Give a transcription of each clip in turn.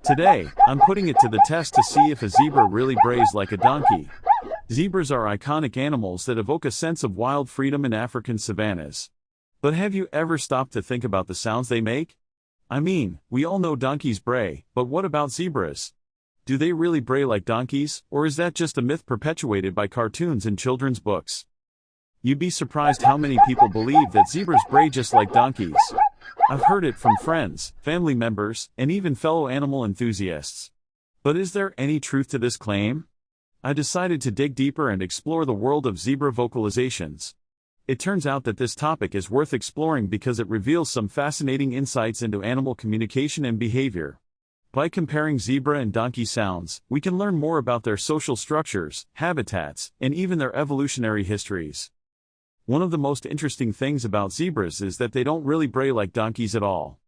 Today, I'm putting it to the test to see if a zebra really brays like a donkey. Zebras are iconic animals that evoke a sense of wild freedom in African savannas. But have you ever stopped to think about the sounds they make? I mean, we all know donkeys bray, but what about zebras? Do they really bray like donkeys, or is that just a myth perpetuated by cartoons and children's books? You'd be surprised how many people believe that zebras bray just like donkeys. I've heard it from friends, family members, and even fellow animal enthusiasts. But is there any truth to this claim? I decided to dig deeper and explore the world of zebra vocalizations. It turns out that this topic is worth exploring because it reveals some fascinating insights into animal communication and behavior. By comparing zebra and donkey sounds, we can learn more about their social structures, habitats, and even their evolutionary histories. One of the most interesting things about zebras is that they don't really bray like donkeys at all.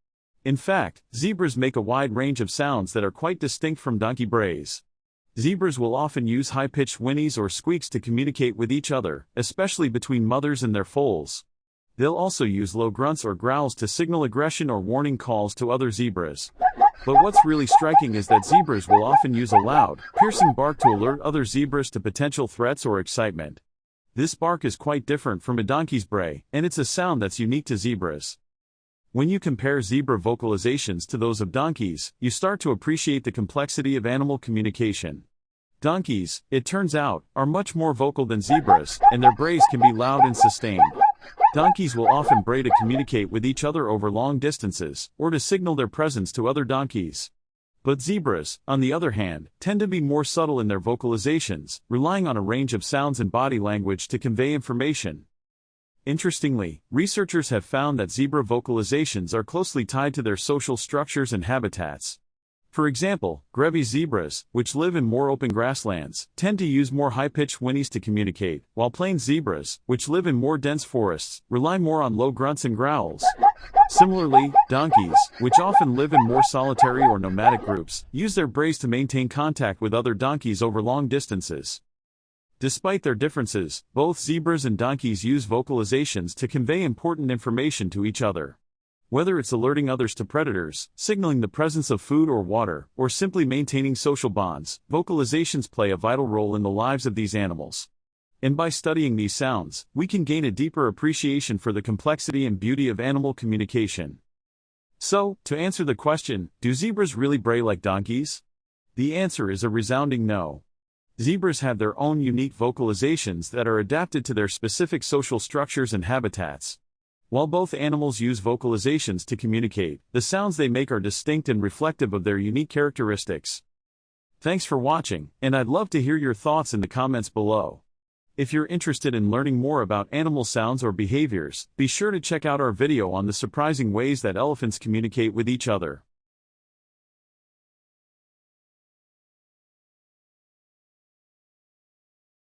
In fact, zebras make a wide range of sounds that are quite distinct from donkey brays. Zebras will often use high-pitched whinnies or squeaks to communicate with each other, especially between mothers and their foals. They'll also use low grunts or growls to signal aggression or warning calls to other zebras. But what's really striking is that zebras will often use a loud, piercing bark to alert other zebras to potential threats or excitement. This bark is quite different from a donkey's bray, and it's a sound that's unique to zebras. When you compare zebra vocalizations to those of donkeys, you start to appreciate the complexity of animal communication. Donkeys, it turns out, are much more vocal than zebras, and their brays can be loud and sustained. Donkeys will often bray to communicate with each other over long distances, or to signal their presence to other donkeys. But zebras, on the other hand, tend to be more subtle in their vocalizations, relying on a range of sounds and body language to convey information. Interestingly, researchers have found that zebra vocalizations are closely tied to their social structures and habitats. For example, grevy zebras, which live in more open grasslands, tend to use more high-pitched whinnies to communicate, while plain zebras, which live in more dense forests, rely more on low grunts and growls. Similarly, donkeys, which often live in more solitary or nomadic groups, use their brays to maintain contact with other donkeys over long distances. Despite their differences, both zebras and donkeys use vocalizations to convey important information to each other. Whether it's alerting others to predators, signaling the presence of food or water, or simply maintaining social bonds, vocalizations play a vital role in the lives of these animals. And by studying these sounds, we can gain a deeper appreciation for the complexity and beauty of animal communication. So, to answer the question, do zebras really bray like donkeys? The answer is a resounding no. Zebras have their own unique vocalizations that are adapted to their specific social structures and habitats. While both animals use vocalizations to communicate, the sounds they make are distinct and reflective of their unique characteristics. Thanks for watching, and I'd love to hear your thoughts in the comments below. If you're interested in learning more about animal sounds or behaviors, be sure to check out our video on the surprising ways that elephants communicate with each other.